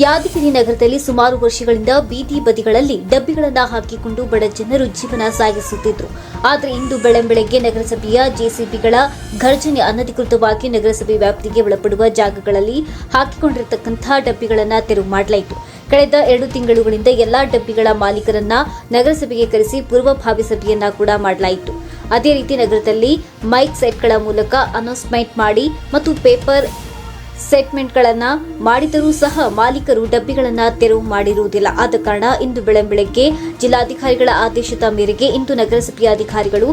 ಯಾದಗಿರಿ ನಗರದಲ್ಲಿ ಸುಮಾರು ವರ್ಷಗಳಿಂದ ಬೀದಿ ಬದಿಗಳಲ್ಲಿ ಡಬ್ಬಿಗಳನ್ನು ಹಾಕಿಕೊಂಡು ಬಡ ಜನರು ಜೀವನ ಸಾಗಿಸುತ್ತಿದ್ದರು. ಆದರೆ ಇಂದು ಬೆಳಂಬೆಳಗ್ಗೆ ನಗರಸಭೆಯ ಜೆಸಿಬಿಗಳ ಘರ್ಜನೆ ಅನಧಿಕೃತವಾಗಿ ನಗರಸಭೆ ವ್ಯಾಪ್ತಿಗೆ ಒಳಪಡುವ ಜಾಗಗಳಲ್ಲಿ ಹಾಕಿಕೊಂಡಿರತಕ್ಕಂತಹ ಡಬ್ಬಿಗಳನ್ನು ತೆರವು ಮಾಡಲಾಯಿತು. ಕಳೆದ 2 ತಿಂಗಳುಗಳಿಂದ ಎಲ್ಲಾ ಡಬ್ಬಿಗಳ ಮಾಲೀಕರನ್ನ ನಗರಸಭೆಗೆ ಕರೆಸಿ ಪೂರ್ವಭಾವಿ ಸಭೆಯನ್ನ ಕೂಡ ಮಾಡಲಾಯಿತು. ಅದೇ ರೀತಿ ನಗರದಲ್ಲಿ ಮೈಕ್ ಸೆಟ್ಗಳ ಮೂಲಕ ಅನೌನ್ಸ್ಮೆಂಟ್ ಮಾಡಿ ಮತ್ತು ಪೇಪರ್ ಸೆಟ್ಮೆಂಟ್ಗಳನ್ನು ಮಾಡಿದರೂ ಸಹ ಮಾಲೀಕರು ಡಬ್ಬಿಗಳನ್ನು ತೆರವು ಮಾಡಿರುವುದಿಲ್ಲ. ಆದ ಕಾರಣ ಇಂದು ಬೆಳಂಬೆಳಗ್ಗೆ ಜಿಲ್ಲಾಧಿಕಾರಿಗಳ ಆದೇಶದ ಮೇರೆಗೆ ಇಂದು ನಗರಸಭೆಯ ಅಧಿಕಾರಿಗಳು,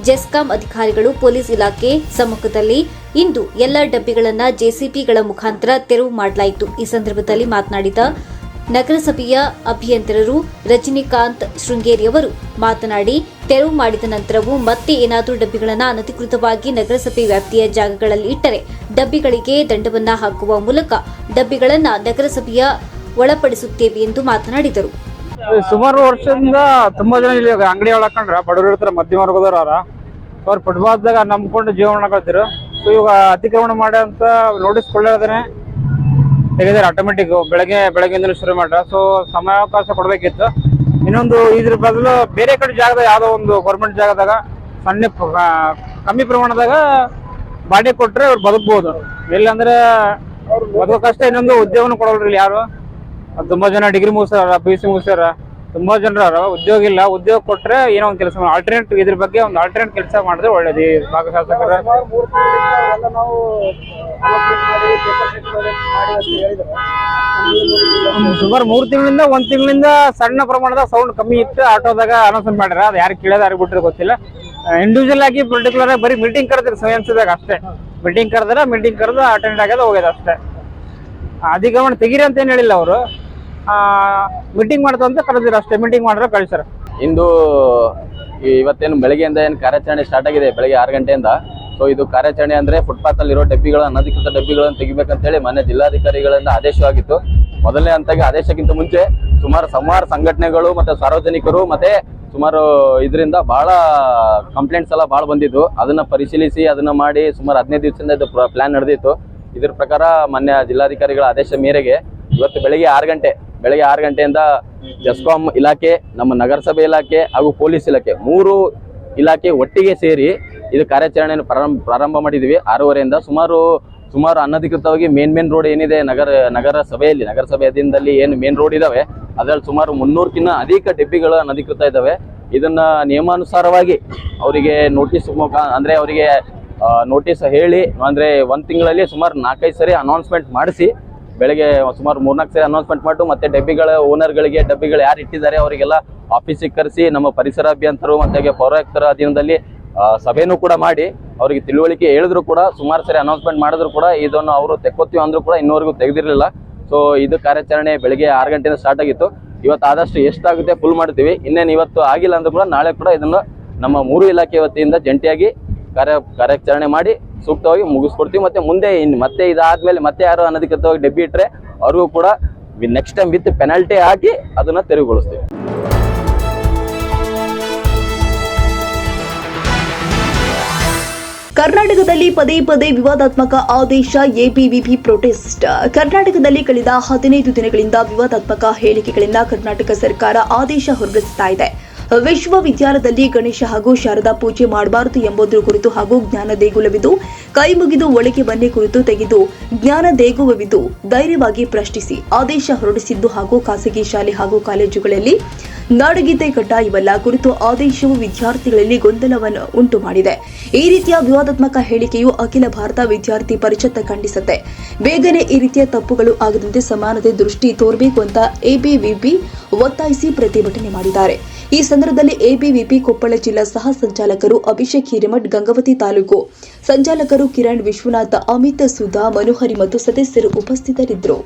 ಜೆಸ್ಕಾಂ ಅಧಿಕಾರಿಗಳು, ಪೊಲೀಸ್ ಇಲಾಖೆ ಸಮ್ಮುಖದಲ್ಲಿ ಇಂದು ಎಲ್ಲ ಡಬ್ಬಿಗಳನ್ನು ಜೆಸಿಬಿಗಳ ಮುಖಾಂತರ ತೆರವು ಮಾಡಲಾಯಿತು. ಈ ಸಂದರ್ಭದಲ್ಲಿ ಮಾತನಾಡಿದ ನಗರಸಭೆಯ ಅಭಿಯಂತರರು ರಜನಿಕಾಂತ್ ಶೃಂಗೇರಿ ಅವರು ಮಾತನಾಡಿ, ತೆರವು ಮಾಡಿದ ನಂತರವೂ ಮತ್ತೆ ಏನಾದರೂ ಡಬ್ಬಿಗಳನ್ನು ಅನಧಿಕೃತವಾಗಿ ನಗರಸಭೆ ವ್ಯಾಪ್ತಿಯ ಜಾಗಗಳಲ್ಲಿ ಇಟ್ಟರೆ ಡಬ್ಬಿಗಳಿಗೆ ದಂಡವನ್ನ ಹಾಕುವ ಮೂಲಕ ಡಬ್ಬಿಗಳನ್ನು ನಗರಸಭೆಯ ಒಳಪಡಿಸುತ್ತೇವೆ ಎಂದು ಮಾತನಾಡಿದರು. ಸುಮಾರು ವರ್ಷದಿಂದ ತುಂಬಾ ಜನ ಇಲ್ಲಿ ಅಂಗಡಿ ಒಳಕೊಂಡ್ರ ಬಡವರು ಇರ್ತಾರೆ, ಮಧ್ಯಮ ವರ್ಗದವ್ರ ಅವ್ರು ಫುಟ್ಪಾತ್ದಾಗ ನಂಬ್ಕೊಂಡು ಜೀವನ ಮಾಡ್ಕೊಳ್ತಿರು. ಸೊ ಇವಾಗ ಅತಿಕ್ರಮಣ ಮಾಡಿ ಅಂತ ನೋಟಿಸ್ ಕೊಳ್ಳೋದನ್ನೇ ತೆಗೆದಾರೆ. ಆಟೋಮೆಟಿಕ್ ಬೆಳಗ್ಗೆಯಿಂದ ಶುರು ಮಾಡ್ರ. ಸೊ ಸಮಯಾವಕಾಶ ಕೊಡ್ಬೇಕಿತ್ತು. ಇನ್ನೊಂದು ಇದ್ರ ಬದಲು ಬೇರೆ ಕಡೆ ಜಾಗದಾಗ ಯಾವ್ದೋ ಒಂದು ಗೌರ್ಮೆಂಟ್ ಜಾಗದಾಗ ಸಣ್ಣ ಕಮ್ಮಿ ಪ್ರಮಾಣದಾಗ ಬಾಡಿಗೆ ಕೊಟ್ರೆ ಅವ್ರು ಬದುಕ್ಬೋದು. ಇಲ್ಲಾಂದ್ರೆ ಅವ್ರು ಬದುಕಷ್ಟ ಇನ್ನೊಂದು ಉದ್ಯೋಗನ ಕೊಡೋಲ್ರಿ ಯಾರು. ತುಂಬಾ ಜನ ಡಿಗ್ರಿ ಮುಗಿಸ್ತಾರ, PUC ಮುಗಿಸ್ತಾರ, ತುಂಬಾ ಜನರು ಉದ್ಯೋಗ ಇಲ್ಲ. ಉದ್ಯೋಗ ಕೊಟ್ರೆ ಏನೋ ಒಂದು ಕೆಲಸ ಆಲ್ಟರ್ನೇಟ್, ಇದ್ರ ಬಗ್ಗೆ ಒಂದು ಆಲ್ಟರ್ನೇಟ್ ಕೆಲಸ ಮಾಡಿದ್ರೆ ಒಳ್ಳೇದು. ಈ ಭಾಗ ಶಾಸಕರ ಸುಮಾರು 3 ತಿಂಗಳಿಂದ 1 ತಿಂಗಳಿಂದ ಸಣ್ಣ ಪ್ರಮಾಣದ ಸೌಂಡ್ ಕಮ್ಮಿ ಇತ್ತು. ಆಟೋದಾಗ ಅನೌನ್ಸ್ಮೆಂಟ್ ಮಾಡ್ಯಾರ. ಅದು ಯಾರು ಕೇಳೋದು ಯಾರಿಗೆ ಬಿಟ್ಟಿರೋ ಗೊತ್ತಿಲ್ಲ. ಇಂಡಿವಿಜುವಲ್ ಆಗಿ ಪರ್ಟಿಕ್ಯುಲರ್ ಆಗಿ ಬರೀ ಮೀಟಿಂಗ್ ಕರೆದ್ರೆ ಸಂಸ್ಥೆದಾಗ ಅಷ್ಟೇ. ಮೀಟಿಂಗ್ ಕರೆದು ಅಟೆಂಡ್ ಆಗ್ಯದ ಹೋಗ್ಯದ ಅಷ್ಟೇ. ಅಧಿಕ್ರಮಣ ತೆಗೀರಿ ಅಂತ ಏನ್ ಹೇಳಿಲ್ಲ ಅವರು. ಮೀಟಿಂಗ್ ಮಾಡ್ತಾ ಅಂತ ಕರೆದಿರ ಅಷ್ಟೇ. ಮೀಟಿಂಗ್ ಮಾಡಿದ್ರೆ ಕಳಿಸ್ಯಾರ. ಇಂದು ಇವತ್ತೇನು ಬೆಳಗ್ಗೆಯಿಂದ ಏನು ಕಾರ್ಯಾಚರಣೆ ಸ್ಟಾರ್ಟ್ ಆಗಿದೆ, ಬೆಳಗ್ಗೆ 6 ಗಂಟೆಯಿಂದ. ಸೊ ಇದು ಕಾರ್ಯಾಚರಣೆ ಅಂದ್ರೆ ಫುಟ್ಪಾತ್ ಅಲ್ಲಿ ಇರೋ ಡಬ್ಬಿಗಳ ಅನಧಿಕೃತ ಡಬ್ಬಿಗಳನ್ನು ತೆಗಿಬೇಕಂತ ಹೇಳಿ ಮಾನ್ಯ ಜಿಲ್ಲಾಧಿಕಾರಿಗಳಿಂದ ಆದೇಶವಾಗಿತ್ತು. ಮೊದಲನೇ ಹಂತಕ್ಕೆ ಆದೇಶಕ್ಕಿಂತ ಮುಂಚೆ ಸುಮಾರು ಸಂಘಟನೆಗಳು ಮತ್ತೆ ಸಾರ್ವಜನಿಕರು ಮತ್ತೆ ಸುಮಾರು ಇದರಿಂದ ಬಹಳ ಕಂಪ್ಲೇಂಟ್ಸ್ ಎಲ್ಲ ಬಹಳ ಬಂದಿದ್ದು. ಅದನ್ನ ಪರಿಶೀಲಿಸಿ ಅದನ್ನ ಮಾಡಿ ಸುಮಾರು 15 ದಿವಸದಿಂದ ಇದು ಪ್ಲಾನ್ ನಡೆದಿತ್ತು. ಇದ್ರ ಪ್ರಕಾರ ಮಾನ್ಯ ಜಿಲ್ಲಾಧಿಕಾರಿಗಳ ಆದೇಶ ಮೇರೆಗೆ ಇವತ್ತು ಬೆಳಗ್ಗೆ 6 ಗಂಟೆಯಿಂದ ಜೆಸ್ಕಾಂ ಇಲಾಖೆ, ನಮ್ಮ ನಗರಸಭೆ ಇಲಾಖೆ ಹಾಗೂ ಪೊಲೀಸ್ ಇಲಾಖೆ 3 ಇಲಾಖೆ ಒಟ್ಟಿಗೆ ಸೇರಿ ಇದು ಕಾರ್ಯಾಚರಣೆಯನ್ನು ಪ್ರಾರಂಭ ಮಾಡಿದ್ವಿ. 6:30ಯಿಂದ ಸುಮಾರು ಅನಧಿಕೃತವಾಗಿ ಮೇನ್ ರೋಡ್ ಏನಿದೆ ನಗರಸಭೆ ಅಧೀನದಲ್ಲಿ ಏನು ಮೇನ್ ರೋಡ್ ಇದಾವೆ ಅದ್ರಲ್ಲಿ ಸುಮಾರು 300ಕ್ಕಿಂತ ಅಧಿಕ ಡಬ್ಬಿಗಳು ಅನಧಿಕೃತ ಇದಾವೆ. ಇದನ್ನ ನಿಯಮಾನುಸಾರವಾಗಿ ಅವರಿಗೆ ನೋಟಿಸ್ ಅಂದ್ರೆ ಅವರಿಗೆ ನೋಟಿಸ್ ಹೇಳಿ ಅಂದ್ರೆ 1 ತಿಂಗಳಲ್ಲಿ ಸುಮಾರು 4-5 ಸರಿ ಅನೌನ್ಸ್ಮೆಂಟ್ ಮಾಡಿಸಿ, ಬೆಳಗ್ಗೆ ಸುಮಾರು 3-4 ಸರಿ ಅನೌನ್ಸ್ಮೆಂಟ್ ಮಾಡಿ ಮತ್ತೆ ಡಬ್ಬಿಗಳ ಓನರ್ಗಳಿಗೆ ಡಬ್ಬಿಗಳು ಯಾರು ಇಟ್ಟಿದ್ದಾರೆ ಅವರಿಗೆಲ್ಲ ಆಫೀಸಿಗೆ ಕರೆಸಿ ನಮ್ಮ ಪರಿಸರ ಅಭಿಯಂತರು ಮತ್ತೆ ಪೌರಾಯುಕ್ತರ ಅಧೀನದಲ್ಲಿ ಸಭೆನೂ ಕೂಡ ಮಾಡಿ ಅವರಿಗೆ ತಿಳುವಳಿಕೆ ಹೇಳಿದ್ರು ಕೂಡ ಸುಮಾರು ಸರಿ ಅನೌನ್ಸ್ಮೆಂಟ್ ಮಾಡಿದ್ರು ಕೂಡ ಇದನ್ನು ಅವರು ತೆಕ್ಕೋತೀವಿ ಅಂದ್ರೂ ಕೂಡ ಇನ್ನೂವರೆಗೂ ತೆಗೆದಿರಲಿಲ್ಲ. ಸೊ ಇದು ಕಾರ್ಯಾಚರಣೆ ಬೆಳಗ್ಗೆ 6 ಗಂಟೆಯಿಂದ ಸ್ಟಾರ್ಟ್ ಆಗಿತ್ತು. ಇವತ್ತು ಆದಷ್ಟು ಎಷ್ಟಾಗುತ್ತೆ ಫುಲ್ ಮಾಡ್ತೀವಿ. ಇನ್ನೇನು ಇವತ್ತು ಆಗಿಲ್ಲ ಅಂದ್ರೂ ಕೂಡ ನಾಳೆ ಕೂಡ ಇದನ್ನು ನಮ್ಮ 3 ಇಲಾಖೆ ವತಿಯಿಂದ ಜಂಟಿಯಾಗಿ ಕಾರ್ಯಾಚರಣೆ ಮಾಡಿ ಸೂಕ್ತವಾಗಿ ಮುಗಿಸ್ಕೊಡ್ತೀವಿ. ಮತ್ತೆ ಇದಾದ್ಮೇಲೆ ಮತ್ತೆ ಯಾರು ಅನಧಿಕೃತವಾಗಿ ಡಬ್ಬಿ ಇಟ್ಟರೆ ಅವ್ರಿಗೂ ಕೂಡ ನೆಕ್ಸ್ಟ್ ಟೈಮ್ ವಿತ್ ಪೆನಾಲ್ಟಿ ಹಾಕಿ ಅದನ್ನ ತೆರವುಗೊಳಿಸ್ತೀವಿ. ಕರ್ನಾಟಕದಲ್ಲಿ ಪದೇ ವಿವಾದಾತ್ಮಕ ಆದೇಶ. ABVP protest. ಕರ್ನಾಟಕದಲ್ಲಿ ಕಳೆದ 15 ದಿನಗಳಿಂದ ವಿವಾದಾತ್ಮಕ ಹೇಳಿಕೆಗಳಿಂದ ಕರ್ನಾಟಕ ಸರ್ಕಾರ ಆದೇಶ ಹೊರಡಿಸುತ್ತಾ ಇದೆ. ವಿಶ್ವವಿದ್ಯಾಲಯದಲ್ಲಿ ಗಣೇಶ ಹಾಗೂ ಶಾರದಾ ಪೂಜೆ ಮಾಡಬಾರದು ಎಂಬುದರ ಕುರಿತು ಹಾಗೂ ಜ್ಞಾನ ದೇಗುಲವಿದು ಕೈ ಮುಗಿದು ಒಳಗೆ ಬನ್ನಿ ಕುರಿತು ತೆಗೆದು ಜ್ಞಾನ ದೇಗುಲವಿದು ಧೈರ್ಯವಾಗಿ ಪ್ರಶ್ನಿಸಿ ಆದೇಶ ಹೊರಡಿಸಿದ್ದು ಹಾಗೂ ಖಾಸಗಿ ಶಾಲೆ ಹಾಗೂ ಕಾಲೇಜುಗಳಲ್ಲಿ ನಾಡಗೀತೆ ಕಡ್ಡಾಯವಲ್ಲ ಕುರಿತು ಆದೇಶವು ವಿದ್ಯಾರ್ಥಿಗಳಲ್ಲಿ ಗೊಂದಲವನ್ನು ಉಂಟು ಮಾಡಿದೆ. ಈ ರೀತಿಯ ವಿವಾದಾತ್ಮಕ ಹೇಳಿಕೆಯು ಅಖಿಲ ಭಾರತ ವಿದ್ಯಾರ್ಥಿ ಪರಿಷತ್ ಖಂಡಿಸುತ್ತೆ. ಬೇಗನೆ ಈ ರೀತಿಯ ತಪ್ಪುಗಳು ಆಗದಂತೆ ಸಮಾನತೆ ದೃಷ್ಟಿ ತೋರಬೇಕು ಅಂತ ಎಬಿವಿಪಿ ಒತ್ತಾಯಿಸಿ ಪ್ರತಿಭಟನೆ ಮಾಡಿದ್ದಾರೆ. ಈ ಸಂದರ್ಭದಲ್ಲಿ ಎಬಿವಿಪಿ ಕೊಪ್ಪಳ ಜಿಲ್ಲಾ ಸಹ ಸಂಚಾಲಕರು ಅಭಿಷೇಕ್ ಹಿರೇಮಠ್, ಗಂಗಾವತಿ ತಾಲೂಕು ಸಂಚಾಲಕರು ಕಿರಣ್ ವಿಶ್ವನಾಥ್, ಅಮಿತ್, ಸುಧಾ, ಮನೋಹರಿ ಮತ್ತು ಸದಸ್ಯರು ಉಪಸ್ಥಿತರಿದ್ದರು.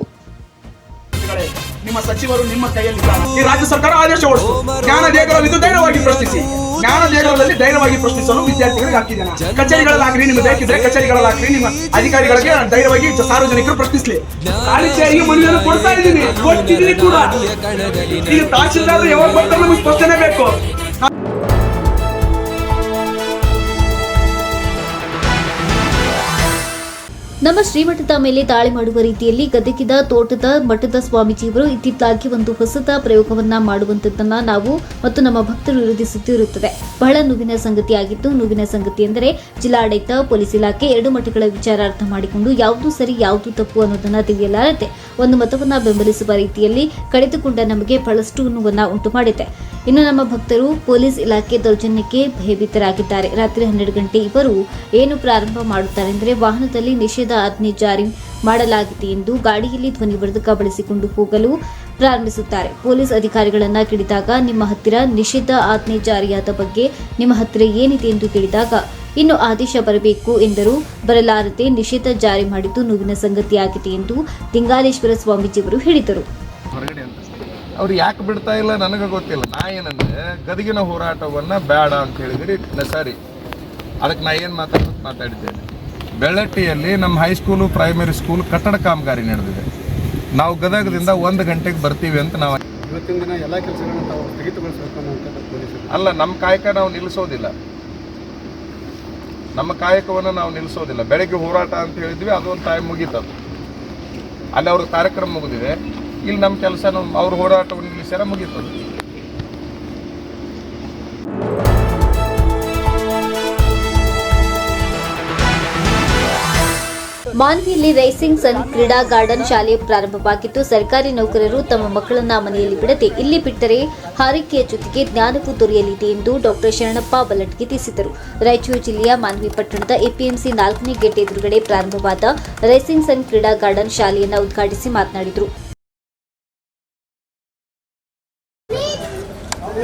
ನಿಮ್ಮ ಸಚಿವರು ನಿಮ್ಮ ಕೈಯಲ್ಲಿದ್ದಾರೆ. ಈ ರಾಜ್ಯ ಸರ್ಕಾರ ಆದೇಶ ಹೊರಡಿಸಿತು. ಜ್ಞಾನ ದೇಗುಲವಿದು ಧೈರ್ಯವಾಗಿ ಪ್ರಶ್ನಿಸಿ. ಜ್ಞಾನ ದೇಗುಲದಲ್ಲಿ ಧೈರ್ಯವಾಗಿ ಪ್ರಶ್ನಿಸಲು ವಿದ್ಯಾರ್ಥಿಗಳಿಗೆ ಹಾಕಿದ್ದೇನೆ. ಕಚೇರಿಗಳಲ್ಲಾಗ್ರಿ, ನಿಮ್ಗೆ ಬೇಕಿದ್ರೆ ಕಚೇರಿಗಳಲ್ಲಾಗ್ರಿ ನಿಮ್ಮ ಅಧಿಕಾರಿಗಳಿಗೆ ಧೈರ್ಯವಾಗಿ ಸಾರ್ವಜನಿಕರು ಪ್ರಶ್ನಿಸಲಿ. ಕಾಲೇಜಿಗೆ ಮನವಿಯನ್ನು ಕೊಡ್ತಾ ಇದ್ದೀನಿ, ಕೊಟ್ಟಿದ್ದೀನಿ ಕೂಡ. ಈಗ ತಹಶೀಲ್ದಾರ್ ಯಾವಾಗ ಬರ್ತಾರೆ ನಮಗೆ ಸ್ಪಷ್ಟನೆ ಬೇಕು. ನಮ್ಮ ಶ್ರೀಮಠದ ಮೇಲೆ ದಾಳಿ ಮಾಡುವ ರೀತಿಯಲ್ಲಿ ಗದಗಿದ ತೋಟದ ಮಠದ ಸ್ವಾಮೀಜಿಯವರು ಇತ್ತಿತ್ತಲಾಗಿ ಒಂದು ಹೊಸತ ಪ್ರಯೋಗವನ್ನ ಮಾಡುವಂತದ್ದನ್ನ ನಾವು ಮತ್ತು ನಮ್ಮ ಭಕ್ತರು ವಿರೋಧಿಸುತ್ತಿರುತ್ತದೆ. ಬಹಳ ನೋವಿನ ಸಂಗತಿಯಾಗಿದ್ದು, ನೋವಿನ ಸಂಗತಿ ಎಂದರೆ ಜಿಲ್ಲಾಡಳಿತ, ಪೊಲೀಸ್ ಇಲಾಖೆ ಎರಡು ಮಠಗಳ ವಿಚಾರ ಅರ್ಥ ಮಾಡಿಕೊಂಡು ಯಾವುದು ಸರಿ ಯಾವುದು ತಪ್ಪು ಅನ್ನೋದನ್ನ ತಿಳಿಯಲಾರದೆ ಒಂದು ಮತವನ್ನ ಬೆಂಬಲಿಸುವ ರೀತಿಯಲ್ಲಿ ಕಳೆದುಕೊಂಡ ನಮಗೆ ಬಹಳಷ್ಟು ನೋವನ್ನ ಉಂಟು ಮಾಡಿದೆ. ಇನ್ನು ನಮ್ಮ ಭಕ್ತರು ಪೊಲೀಸ್ ಇಲಾಖೆ ದೌರ್ಜನ್ಯಕ್ಕೆ ಭಯಭೀತರಾಗಿದ್ದಾರೆ. ರಾತ್ರಿ 12 ಗಂಟೆ ಇವರು ಏನು ಪ್ರಾರಂಭ ಮಾಡುತ್ತಾರೆ ಎಂದರೆ ವಾಹನದಲ್ಲಿ ನಿಷೇಧ ಆಜ್ಞೆ ಜಾರಿ ಮಾಡಲಾಗಿದೆ ಎಂದು ಗಾಡಿಯಲ್ಲಿ ಧ್ವನಿವರ್ಧಕ ಬಳಸಿಕೊಂಡು ಹೋಗಲು ಪ್ರಾರಂಭಿಸುತ್ತಾರೆ. ಪೊಲೀಸ್ ಅಧಿಕಾರಿಗಳನ್ನ ಕೇಳಿದಾಗ ನಿಮ್ಮ ಹತ್ತಿರ ನಿಷೇಧ ಆಜ್ಞೆ ಜಾರಿಯಾದ ಬಗ್ಗೆ ನಿಮ್ಮ ಹತ್ತಿರ ಏನಿದೆ ಎಂದು ಕೇಳಿದಾಗ ಇನ್ನು ಆದೇಶ ಬರಬೇಕು ಎಂದರು. ಬರಲಾರದೆ ನಿಷೇಧ ಜಾರಿ ಮಾಡಿದ್ದು ನೋವಿನ ಸಂಗತಿಯಾಗಿದೆ ಎಂದು ಲಿಂಗಾಲೇಶ್ವರ ಸ್ವಾಮೀಜಿಯವರು ಹೇಳಿದರು. ಅವ್ರು ಯಾಕೆ ಬಿಡ್ತಾ ಇಲ್ಲ ನನಗೆ ಗೊತ್ತಿಲ್ಲ. ನಾ ಏನಂದ್ರೆ ಗದಗಿನ ಹೋರಾಟವನ್ನ ಬೇಡ ಅಂತ ಹೇಳಿದ್ರಿ ಸರಿ, ಅದಕ್ಕೆ ನಾ ಏನು ಮಾತಾಡಿದ್ದೇನೆ. ಬೆಳ್ಳಟ್ಟಿಯಲ್ಲಿ ನಮ್ಮ ಹೈಸ್ಕೂಲು ಪ್ರೈಮರಿ ಸ್ಕೂಲ್ ಕಟ್ಟಡ ಕಾಮಗಾರಿ ನಡೆದಿದೆ. ನಾವು ಗದಗದಿಂದ 1 ಗಂಟೆಗೆ ಬರ್ತೀವಿ ಅಂತ ನಾವು ಇವತ್ತಿನ ದಿನ ಎಲ್ಲ ಕೆಲಸಗಳನ್ನು ತಾವು ಸ್ಥಗಿತಗೊಳಿಸಬೇಕು. ಅಲ್ಲ, ನಮ್ಮ ಕಾಯಕ ನಾವು ನಿಲ್ಲಿಸೋದಿಲ್ಲ. ನಮ್ಮ ಕಾಯಕವನ್ನು ನಾವು ನಿಲ್ಲಿಸೋದಿಲ್ಲ. ಬೆಳಗ್ಗೆ ಹೋರಾಟ ಅಂತ ಹೇಳಿದ್ವಿ, ಅದೊಂದು ಟೈಮ್ ಮುಗೀತದು. ಅಲ್ಲಿ ಅವ್ರ ಕಾರ್ಯಕ್ರಮ ಮುಗಿದಿದೆ. ಇಲ್ಲಿ ನಮ್ಮ ಕೆಲಸ ಅವ್ರ ಹೋರಾಟವನ್ನು ನಿಲ್ಲಿಸ್ಯಾರ, ಮುಗೀತದೆ. ಮಾನ್ವಿಯಲ್ಲಿ ರೈಸಿಂಗ್ ಸನ್ ಕ್ರೀಡಾ ಗಾರ್ಡನ್ ಶಾಲೆ ಪ್ರಾರಂಭವಾಗಿದ್ದು, ಸರ್ಕಾರಿ ನೌಕರರು ತಮ್ಮ ಮಕ್ಕಳನ್ನ ಮನೆಯಲ್ಲಿ ಬಿಡದೆ ಇಲ್ಲಿ ಬಿಟ್ಟರೆ ಹಾರೈಕೆಯ ಜೊತೆಗೆ ಜ್ಞಾನವೂ ದೊರೆಯಲಿದೆ ಎಂದು ಡಾಕ್ಟರ್ ಶರಣಪ್ಪ ಬಲಟ್ಗೆ ತಿಳಿಸಿದರು. ರಾಯಚೂರು ಜಿಲ್ಲೆಯ ಮಾನ್ವಿ ಪಟ್ಟಣದ ಎಪಿಎಂಸಿ 4ನೇ ಗೇಟ್ ಎದುರುಗಡೆ ಪ್ರಾರಂಭವಾದ ರೈಸಿಂಗ್ ಸನ್ ಕ್ರೀಡಾ ಗಾರ್ಡನ್ ಶಾಲೆಯನ್ನು ಉದ್ಘಾಟಿಸಿ ಮಾತನಾಡಿದರು.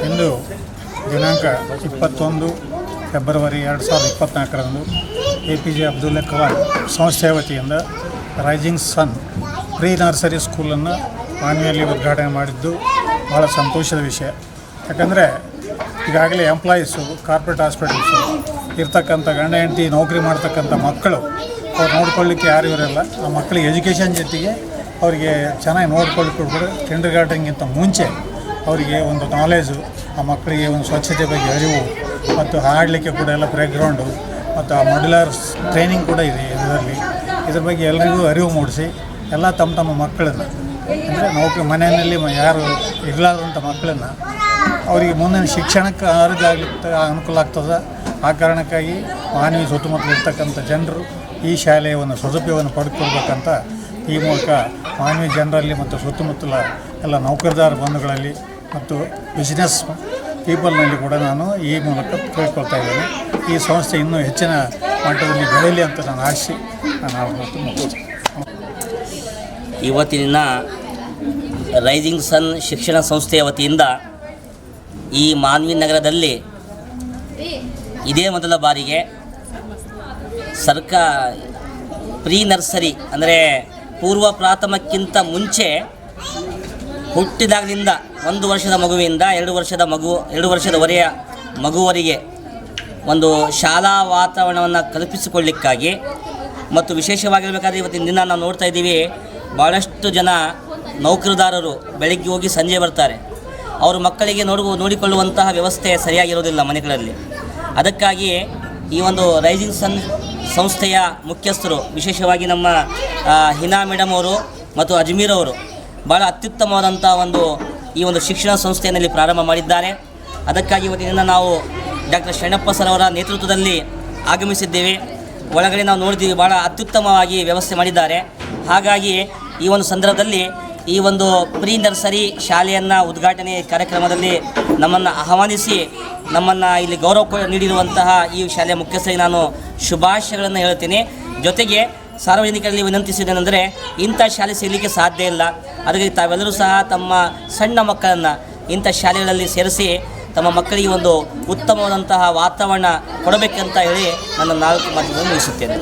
ಇಂದು ದಿನಾಂಕ 21 ಫೆಬ್ರವರಿ 2024ರಂದು APJ ಅಬ್ದುಲ್ ಕಲಾಂ ಸಂಸ್ಥೆಯ ವತಿಯಿಂದ ರೈಸಿಂಗ್ ಸನ್ ಪ್ರೀ ನರ್ಸರಿ ಸ್ಕೂಲನ್ನು ಮಾನ್ವಿಯಲ್ಲಿ ಉದ್ಘಾಟನೆ ಮಾಡಿದ್ದು ಭಾಳ ಸಂತೋಷದ ವಿಷಯ. ಯಾಕಂದರೆ ಈಗಾಗಲೇ ಎಂಪ್ಲಾಯೀಸು, ಕಾರ್ಪೊರೇಟ್ ಹಾಸ್ಪಿಟಲ್ಸು ಇರ್ತಕ್ಕಂಥ ಗಂಡ ಹೆಂಡತಿ ನೌಕರಿ ಮಾಡ್ತಕ್ಕಂಥ ಮಕ್ಕಳು ಅವ್ರು ನೋಡ್ಕೊಳ್ಳಿಕ್ಕೆ ಯಾರು ಇರೋಲ್ಲ. ಆ ಮಕ್ಕಳಿಗೆ ಎಜುಕೇಷನ್ ಜೊತೆಗೆ ಅವರಿಗೆ ಚೆನ್ನಾಗಿ ನೋಡ್ಕೊಳ್ಳಿಕ್ಕೆ ಕೂಡ ಕಿಂಡರ್ ಗಾರ್ಡನ್ಗಿಂತ ಮುಂಚೆ ಅವರಿಗೆ ಒಂದು ನಾಲೆಜು, ಆ ಮಕ್ಕಳಿಗೆ ಒಂದು ಸ್ವಚ್ಛತೆ ಬಗ್ಗೆ ಅರಿವು ಮತ್ತು ಆಡಲಿಕ್ಕೆ ಕೂಡ ಎಲ್ಲ ಪ್ಲೇಗ್ರೌಂಡು ಮತ್ತು ಆ ಮಾಡ್ಯುಲರ್ ಟ್ರೈನಿಂಗ್ ಕೂಡ ಇದೆ ಇದರಲ್ಲಿ. ಇದ್ರ ಬಗ್ಗೆ ಎಲ್ಲರಿಗೂ ಅರಿವು ಮೂಡಿಸಿ ಎಲ್ಲ ತಮ್ಮ ಮಕ್ಕಳನ್ನು, ಅಂದರೆ ನೌಕರಿ ಮನೆಯಲ್ಲಿ ಯಾರು ಇರಲಾರ್ದಂಥ ಮಕ್ಕಳನ್ನು ಅವರಿಗೆ ಮುಂದಿನ ಶಿಕ್ಷಣಕ್ಕೆ ಆರೋಗ್ಯ ಆಗ್ಲಿಕ್ಕೆ ಅನುಕೂಲ ಆಗ್ತದೆ. ಆ ಕಾರಣಕ್ಕಾಗಿ ಮಾನವಿ ಸುತ್ತಮುತ್ತಲು ಇರ್ತಕ್ಕಂಥ ಜನರು ಈ ಶಾಲೆಯ ಒಂದು ಸದುಪಯೋಗವನ್ನು ಪಡೆದುಕೊಳ್ಬೇಕಂತ ಈ ಮೂಲಕ ಮಾನವಿ ಜನರಲ್ಲಿ ಮತ್ತು ಸುತ್ತಮುತ್ತಲ ಎಲ್ಲ ನೌಕರದಾರ ಬಂಧುಗಳಲ್ಲಿ ಮತ್ತು ಬಿಸ್ನೆಸ್ ಪೀಪಲ್ನಲ್ಲಿ ಕೂಡ ನಾನು ಈ ಮೂಲಕ ಕೇಳ್ಕೊಳ್ತಾ ಇದ್ದೇನೆ. ಈ ಸಂಸ್ಥೆ ಇನ್ನೂ ಹೆಚ್ಚಿನ ಮಟ್ಟದಲ್ಲಿ ಬೆಳೆಯಲಿ ಅಂತ ನಾನು ಆಶಿಸಿ ನಾನು ಮಾತು ಮುಗಿಸ್ತೇನೆ. ಇವತ್ತಿನ ರೈಸಿಂಗ್ ಸನ್ ಶಿಕ್ಷಣ ಸಂಸ್ಥೆಯ ವತಿಯಿಂದ ಈ ಮಾನ್ವಿ ನಗರದಲ್ಲಿ ಇದೇ ಮೊದಲ ಬಾರಿಗೆ ಪ್ರೀ ನರ್ಸರಿ ಅಂದರೆ ಪೂರ್ವ ಪ್ರಾಥಮಿಕ್ಕಿಂತ ಮುಂಚೆ ಹುಟ್ಟಿದಾಗಲಿಂದ 1 ವರ್ಷದ ಮಗುವಿಂದ 2 ವರ್ಷದವರೆಯ ಮಗುವರಿಗೆ ಒಂದು ಶಾಲಾ ವಾತಾವರಣವನ್ನು ಕಲ್ಪಿಸಿಕೊಳ್ಳಿಕ್ಕಾಗಿ ಮತ್ತು ವಿಶೇಷವಾಗಿರಬೇಕಾದ್ರೆ ಇವತ್ತಿನ ದಿನ ನಾವು ನೋಡ್ತಾ ಇದ್ದೀವಿ, ಭಾಳಷ್ಟು ಜನ ನೌಕರದಾರರು ಬೆಳಗ್ಗೆ ಹೋಗಿ ಸಂಜೆ ಬರ್ತಾರೆ. ಅವರು ಮಕ್ಕಳಿಗೆ ನೋಡಿಕೊಳ್ಳುವಂತಹ ವ್ಯವಸ್ಥೆ ಸರಿಯಾಗಿರೋದಿಲ್ಲ ಮನೆಗಳಲ್ಲಿ. ಅದಕ್ಕಾಗಿ ಈ ಒಂದು ರೈಸಿಂಗ್ ಸನ್ ಸಂಸ್ಥೆಯ ಮುಖ್ಯಸ್ಥರು, ವಿಶೇಷವಾಗಿ ನಮ್ಮ ಹಿನಾ ಮೇಡಮ್ ಅವರು ಮತ್ತು ಅಜ್ಮೀರ್ ಅವರು ಭಾಳ ಅತ್ಯುತ್ತಮವಾದಂಥ ಈ ಒಂದು ಶಿಕ್ಷಣ ಸಂಸ್ಥೆಯಲ್ಲಿ ಪ್ರಾರಂಭ ಮಾಡಿದ್ದಾರೆ. ಅದಕ್ಕಾಗಿ ಇವತ್ತಿನ ನಾವು ಡಾಕ್ಟರ್ ಶರಣಪ್ಪ ಸರ್ ಅವರ ನೇತೃತ್ವದಲ್ಲಿ ಆಗಮಿಸಿದ್ದೇವೆ. ಒಳಗಡೆ ನಾವು ನೋಡಿದ್ದೀವಿ, ಭಾಳ ಅತ್ಯುತ್ತಮವಾಗಿ ವ್ಯವಸ್ಥೆ ಮಾಡಿದ್ದಾರೆ. ಹಾಗಾಗಿ ಈ ಒಂದು ಸಂದರ್ಭದಲ್ಲಿ ಈ ಒಂದು ಪ್ರೀ ನರ್ಸರಿ ಶಾಲೆಯನ್ನು ಉದ್ಘಾಟನೆ ಕಾರ್ಯಕ್ರಮದಲ್ಲಿ ನಮ್ಮನ್ನು ಆಹ್ವಾನಿಸಿ ನಮ್ಮನ್ನು ಇಲ್ಲಿ ಗೌರವ ನೀಡಿರುವಂತಹ ಈ ಶಾಲೆಯ ಮುಖ್ಯಸ್ಥರಿಗೆ ನಾನು ಶುಭಾಶಯಗಳನ್ನು ಹೇಳ್ತೀನಿ. ಜೊತೆಗೆ ಸಾರ್ವಜನಿಕರಲ್ಲಿ ವಿನಂತಿಸಿದ್ದೇನೆಂದರೆ, ಇಂಥ ಶಾಲೆ ಸಿಗಲಿಕ್ಕೆ ಸಾಧ್ಯ ಇಲ್ಲ. ಅದಕ್ಕೆ ತಾವೆಲ್ಲರೂ ಸಹ ತಮ್ಮ ಸಣ್ಣ ಮಕ್ಕಳನ್ನು ಇಂಥ ಶಾಲೆಗಳಲ್ಲಿ ಸೇರಿಸಿ ತಮ್ಮ ಮಕ್ಕಳಿಗೆ ಒಂದು ಉತ್ತಮವಾದಂತಹ ವಾತಾವರಣ ಕೊಡಬೇಕಂತ ಹೇಳಿ ನನ್ನ 4 ಮಾತುಗಳನ್ನು ಮುಗಿಸುತ್ತೇನೆ.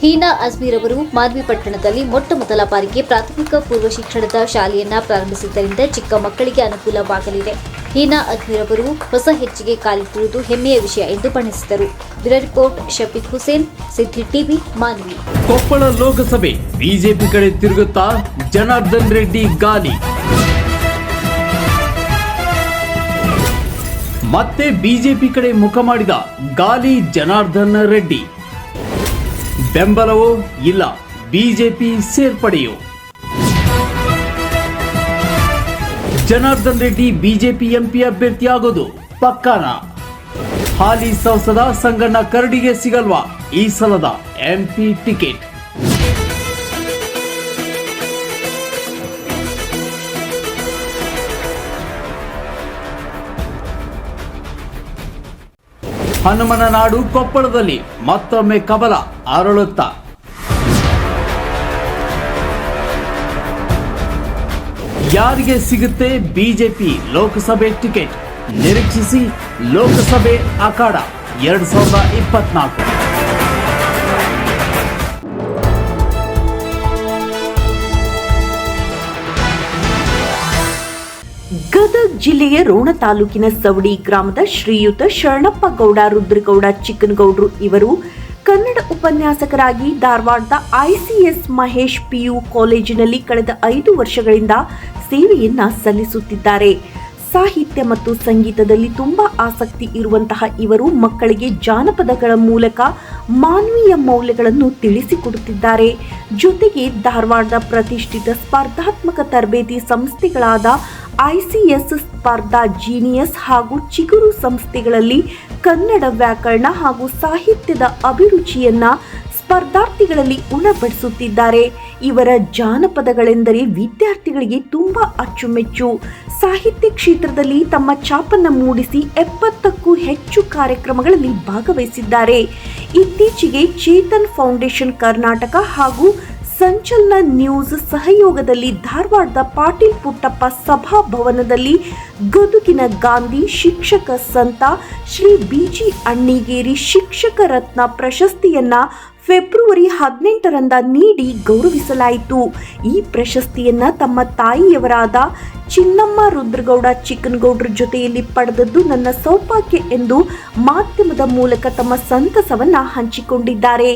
ಹೀನಾ ಅಜ್ಮೀರ್ ಅವರು ಮಾನ್ವಿ ಪಟ್ಟಣದಲ್ಲಿ ಮೊಟ್ಟಮೊದಲ ಬಾರಿಗೆ ಪ್ರಾಥಮಿಕ ಪೂರ್ವ ಶಿಕ್ಷಣದ ಶಾಲೆಯನ್ನ ಪ್ರಾರಂಭಿಸಿದ್ದರಿಂದ ಚಿಕ್ಕ ಮಕ್ಕಳಿಗೆ ಅನುಕೂಲವಾಗಲಿದೆ. ಹೀನಾ ಅಜ್ಮೀರ್ ಅವರು ಹೊಸ ಹೆಜ್ಜೆಗೆ ಕಾಲಿಟ್ಟಿರುವುದು ಹೆಮ್ಮೆಯ ವಿಷಯ ಎಂದು ಬಣ್ಣಿಸಿದರು. ಬ್ಯೂರೋ ರಿಪೋರ್ಟ್ ಶಫೀಕ್ ಹುಸೇನ್, ಸಿದ್ದಿ ಟಿವಿ, ಮಾನ್ವಿ. ಕೊಪ್ಪಳ ಲೋಕಸಭೆ ಬಿಜೆಪಿ ಕಡೆ ತಿರುಗುತ್ತಾ ಜನಾರ್ದನ್ ರೆಡ್ಡಿ ಗಾಲಿ. ಮತ್ತೆ ಬಿಜೆಪಿ ಕಡೆ ಮುಖ ಮಾಡಿದ ಗಾಲಿ ಜನಾರ್ದನ್ ರೆಡ್ಡಿ. ಬೆಂಬಲವೋ ಇಲ್ಲ ಬಿಜೆಪಿ ಸೇರ್ಪಡೆಯೋ? ಜನಾರ್ದನ್ ರೆಡ್ಡಿ ಬಿಜೆಪಿ ಎಂಪಿ ಅಭ್ಯರ್ಥಿಯಾಗೋದು ಪಕ್ಕಾನ? ಹಾಲಿ ಸಂಸದ ಸಂಗಣ್ಣ ಕರಡಿಗೆ ಸಿಗಲ್ವಾ ಈ ಸಲದ ಎಂಪಿ ಟಿಕೆಟ್? ಹನುಮನ ನಾಡು ಕೊಪ್ಪಳದಲ್ಲಿ ಮತ್ತೊಮ್ಮೆ ಕಮಲ ಅರಳುತ್ತಾ? ಯಾರಿಗೆ ಸಿಗುತ್ತೆ ಬಿಜೆಪಿ ಲೋಕಸಭೆ ಟಿಕೆಟ್? ನಿರೀಕ್ಷಿಸಿ ಲೋಕಸಭೆ ಅಖಾಡ 2024. ಗದಗ ಜಿಲ್ಲೆಯ ರೋಣ ತಾಲೂಕಿನ ಸವಡಿ ಗ್ರಾಮದ ಶ್ರೀಯುತ ಶರಣಪ್ಪ ಗೌಡ ರುದ್ರಗೌಡ ಚಿಕ್ಕನಗೌಡ್ರು ಇವರು ಕನ್ನಡ ಉಪನ್ಯಾಸಕರಾಗಿ ಧಾರವಾಡದ ICS ಮಹೇಶ್ PU ಕಾಲೇಜಿನಲ್ಲಿ ಕಳೆದ 5 ವರ್ಷಗಳಿಂದ ಸೇವೆಯನ್ನ ಸಲ್ಲಿಸುತ್ತಿದ್ದಾರೆ. ಸಾಹಿತ್ಯ ಮತ್ತು ಸಂಗೀತದಲ್ಲಿ ತುಂಬಾ ಆಸಕ್ತಿ ಇರುವಂತಹ ಇವರು ಮಕ್ಕಳಿಗೆ ಜಾನಪದಗಳ ಮೂಲಕ ಮಾನವೀಯ ಮೌಲ್ಯಗಳನ್ನು ತಿಳಿಸಿಕೊಡುತ್ತಿದ್ದಾರೆ. ಜೊತೆಗೆ ಧಾರವಾಡದ ಪ್ರತಿಷ್ಠಿತ ಸ್ಪರ್ಧಾತ್ಮಕ ತರಬೇತಿ ಸಂಸ್ಥೆಗಳಾದ ICS ಸ್ಪರ್ಧಾ ಜೀನಿಯಸ್ ಹಾಗೂ ಚಿಗುರು ಸಂಸ್ಥೆಗಳಲ್ಲಿ ಕನ್ನಡ ವ್ಯಾಕರಣ ಹಾಗೂ ಸಾಹಿತ್ಯದ ಅಭಿರುಚಿಯನ್ನ ಸ್ಪರ್ಧಾರ್ಥಿಗಳಲ್ಲಿ ಉಣಬಡಿಸುತ್ತಿದ್ದಾರೆ. ಇವರ ಜಾನಪದಗಳೆಂದರೆ ವಿದ್ಯಾರ್ಥಿಗಳಿಗೆ ತುಂಬಾ ಅಚ್ಚುಮೆಚ್ಚು. ಸಾಹಿತ್ಯ ಕ್ಷೇತ್ರದಲ್ಲಿ ತಮ್ಮ ಛಾಪನ್ನ ಮೂಡಿಸಿ 70ಕ್ಕೂ ಹೆಚ್ಚು ಕಾರ್ಯಕ್ರಮಗಳಲ್ಲಿ ಭಾಗವಹಿಸಿದ್ದಾರೆ. ಇತ್ತೀಚೆಗೆ ಚೇತನ್ ಫೌಂಡೇಶನ್ ಕರ್ನಾಟಕ ಹಾಗೂ ಸಂಚಲನ ನ್ಯೂಸ್ ಸಹಯೋಗದಲ್ಲಿ ಧಾರವಾಡದ ಪಾಟೀಲ್ ಪುಟ್ಟಪ್ಪ ಸಭಾಭವನದಲ್ಲಿ ಗದುಗಿನ ಗಾಂಧಿ ಶಿಕ್ಷಕ ಸಂತ ಶ್ರೀ BG ಅಣ್ಣಿಗೇರಿ ಶಿಕ್ಷಕ ರತ್ನ ಪ್ರಶಸ್ತಿಯನ್ನ ಫೆಬ್ರವರಿ 18ರಂದು ನೀಡಿ ಗೌರವಿಸಲಾಯಿತು. ಈ ಪ್ರಶಸ್ತಿಯನ್ನ ತಮ್ಮ ತಾಯಿಯವರಾದ ಚಿನ್ನಮ್ಮ ರುದ್ರಗೌಡ ಚಿಕ್ಕನಗೌಡ್ರ ಜೊತೆಯಲ್ಲಿ ಪಡೆದದ್ದು ನನ್ನ ಸೌಭಾಗ್ಯ ಎಂದು ಮಾಧ್ಯಮದ ಮೂಲಕ ತಮ್ಮ ಸಂತಸವನ್ನ ಹಂಚಿಕೊಂಡಿದ್ದಾರೆ.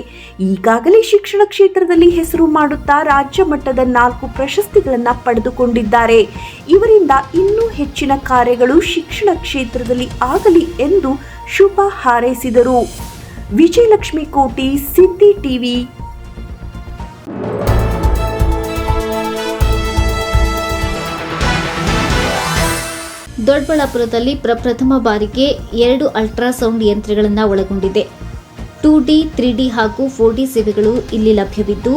ಈಗಾಗಲೇ ಶಿಕ್ಷಣ ಕ್ಷೇತ್ರದಲ್ಲಿ ಹೆಸರು ಮಾಡುತ್ತಾ ರಾಜ್ಯ ಮಟ್ಟದ 4 ಪ್ರಶಸ್ತಿಗಳನ್ನು ಪಡೆದುಕೊಂಡಿದ್ದಾರೆ. ಇವರಿಂದ ಇನ್ನೂ ಹೆಚ್ಚಿನ ಕಾರ್ಯಗಳು ಶಿಕ್ಷಣ ಕ್ಷೇತ್ರದಲ್ಲಿ ಆಗಲಿ ಎಂದು ಶುಭ ಹಾರೈಸಿದರು. ವಿಜಯಲಕ್ಷ್ಮಿ ಕೋಟಿ, ಸಿದ್ದಿ ಟಿವಿ. ದೊಡ್ಡಬಳ್ಳಾಪುರದಲ್ಲಿ ಪ್ರಪ್ರಥಮ ಬಾರಿಗೆ 2 ಅಲ್ಟ್ರಾಸೌಂಡ್ ಯಂತ್ರಗಳನ್ನು ಒಳಗೊಂಡಿದೆ. 2D, 3D ಹಾಗೂ 4D ಸೇವೆಗಳು ಇಲ್ಲಿ ಲಭ್ಯವಿದ್ದು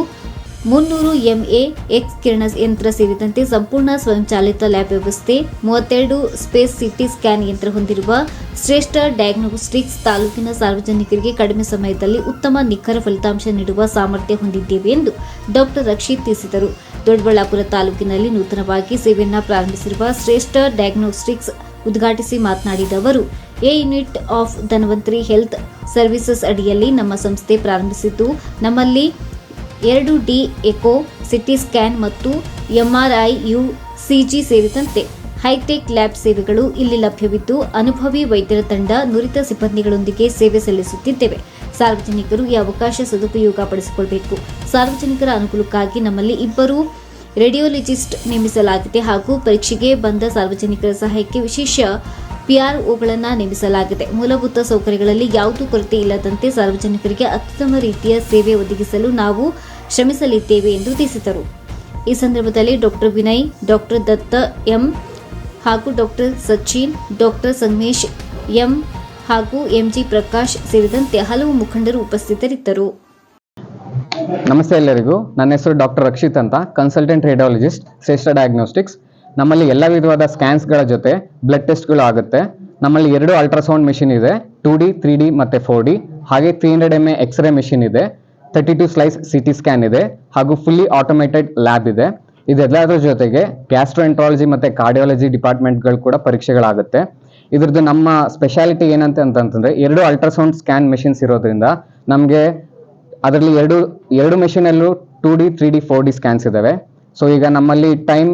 300 MA ಎಕ್ಸ್ ಕಿರಣ ಯಂತ್ರ ಸೇರಿದಂತೆ ಸಂಪೂರ್ಣ ಸ್ವಯಂಚಾಲಿತ ಲ್ಯಾಬ್ ವ್ಯವಸ್ಥೆ, 32 ಸ್ಪೇಸ್ ಸಿಟಿ ಸ್ಕ್ಯಾನ್ ಯಂತ್ರ ಹೊಂದಿರುವ ಶ್ರೇಷ್ಠ ಡಯಾಗ್ನೋಸ್ಟಿಕ್ಸ್ ತಾಲೂಕಿನ ಸಾರ್ವಜನಿಕರಿಗೆ ಕಡಿಮೆ ಸಮಯದಲ್ಲಿ ಉತ್ತಮ ನಿಖರ ಫಲಿತಾಂಶ ನೀಡುವ ಸಾಮರ್ಥ್ಯ ಹೊಂದಿದ್ದೇವೆ ಎಂದು ಡಾಕ್ಟರ್ ರಕ್ಷಿತ್ ತಿಳಿಸಿದರು. ದೊಡ್ಡಬಳ್ಳಾಪುರ ತಾಲೂಕಿನಲ್ಲಿ ನೂತನವಾಗಿ ಸೇವೆಯನ್ನು ಪ್ರಾರಂಭಿಸಿರುವ ಶ್ರೇಷ್ಠ ಡಯಾಗ್ನೋಸ್ಟಿಕ್ಸ್ ಉದ್ಘಾಟಿಸಿ ಮಾತನಾಡಿದ ಅವರು, A unit of Dhanvantari health services ಅಡಿಯಲ್ಲಿ ನಮ್ಮ ಸಂಸ್ಥೆ ಪ್ರಾರಂಭಿಸಿದ್ದು ನಮ್ಮಲ್ಲಿ 2D ಎಕೋ, ಸಿಟಿ ಸ್ಕ್ಯಾನ್ ಮತ್ತು MRI, UCG ಸೇರಿದಂತೆ ಹೈಟೆಕ್ ಲ್ಯಾಬ್ ಸೇವೆಗಳು ಇಲ್ಲಿ ಲಭ್ಯವಿದ್ದು ಅನುಭವಿ ವೈದ್ಯರ ತಂಡ, ನುರಿತ ಸಿಬ್ಬಂದಿಗಳೊಂದಿಗೆ ಸೇವೆ ಸಲ್ಲಿಸುತ್ತಿದ್ದೇವೆ. ಸಾರ್ವಜನಿಕರು ಈ ಅವಕಾಶ ಸದುಪಯೋಗ ಪಡಿಸಿಕೊಳ್ಳಬೇಕು. ಸಾರ್ವಜನಿಕರ ಅನುಕೂಲಕ್ಕಾಗಿ ನಮ್ಮಲ್ಲಿ 2 ರೇಡಿಯೋಲಜಿಸ್ಟ್ ನೇಮಿಸಲಾಗಿದೆ ಹಾಗೂ ಪರೀಕ್ಷೆಗೆ ಬಂದ ಸಾರ್ವಜನಿಕರ ಸಹಾಯಕ್ಕೆ ವಿಶೇಷ PROಗಳನ್ನು ನೇಮಿಸಲಾಗಿದೆ. ಮೂಲಭೂತ ಸೌಕರ್ಯಗಳಲ್ಲಿ ಯಾವುದೂ ಕೊರತೆ ಇಲ್ಲದಂತೆ ಸಾರ್ವಜನಿಕರಿಗೆ ಅತ್ಯುತ್ತಮ ರೀತಿಯ ಸೇವೆ ಒದಗಿಸಲು ನಾವು ಶ್ರಮಿಸಲಿದ್ದೇವೆ ಎಂದು ತಿಳಿಸಿದರು. ಈ ಸಂದರ್ಭದಲ್ಲಿ ಡಾಕ್ಟರ್ ವಿನಯ್, ಡಾಕ್ಟರ್ ದತ್ತ ಎಂ ಹಾಗೂ doctor Sachin, doctor Sangamesh M ಹಾಗೂ MG ಪ್ರಕಾಶ್ ಸೇರಿದಂತೆ ಹಲವು ಮುಖಂಡರು ಉಪಸ್ಥಿತರಿದ್ದರು. ನಮಸ್ತೆ ಎಲ್ಲರಿಗೂ. ನನ್ನ ಹೆಸರು ಡಾಕ್ಟರ್ ರಕ್ಷಿತ್ ಅಂತ, ಕನ್ಸಲ್ಟೆಂಟ್ ರೇಡಿಯಾಲಜಿಸ್ಟ್, ಶ್ರೇಷ್ಠ ಡಯಾಗ್ನೋಸ್ಟಿಕ್ಸ್. ನಮ್ಮಲ್ಲಿ ಎಲ್ಲ ವಿಧವಾದ ಸ್ಕ್ಯಾನ್ಸ್ಗಳ ಜೊತೆ ಬ್ಲಡ್ ಟೆಸ್ಟ್ಗಳು ಆಗುತ್ತೆ. ನಮ್ಮಲ್ಲಿ 2 ಅಲ್ಟ್ರಾಸೌಂಡ್ ಮೆಷಿನ್ ಇದೆ, 2D, 3D ಮತ್ತು 4D. ಹಾಗೆ 300 MA ಎಕ್ಸ್ರೇ ಮೆಷಿನ್ ಇದೆ, 32 ಸ್ಲೈಸ್ ಸಿಟಿ ಸ್ಕ್ಯಾನ್ ಇದೆ ಹಾಗೂ ಫುಲ್ಲಿ ಆಟೋಮೇಟೆಡ್ ಲ್ಯಾಬ್ ಇದೆ. ಇದೆಲ್ಲದರ ಜೊತೆಗೆ ಗ್ಯಾಸ್ಟ್ರೋಎಂಟ್ರಾಲಜಿ ಮತ್ತು ಕಾರ್ಡಿಯಾಲಜಿ ಡಿಪಾರ್ಟ್ಮೆಂಟ್ಗಳು ಕೂಡ ಪರೀಕ್ಷೆಗಳಾಗುತ್ತೆ. ಇದ್ರದ್ದು ನಮ್ಮ ಸ್ಪೆಷಾಲಿಟಿ ಏನಂತ ಅಂತಂದರೆ 2 ಅಲ್ಟ್ರಾಸೌಂಡ್ ಸ್ಕ್ಯಾನ್ ಮೆಷಿನ್ಸ್ ಇರೋದ್ರಿಂದ ನಮಗೆ ಅದರಲ್ಲಿ ಎರಡು ಮೆಷಿನಲ್ಲೂ 2D, 3D, 4D ಸ್ಕ್ಯಾನ್ಸ್ ಇದ್ದಾವೆ. ಸೊ ಈಗ ನಮ್ಮಲ್ಲಿ ಟೈಮ್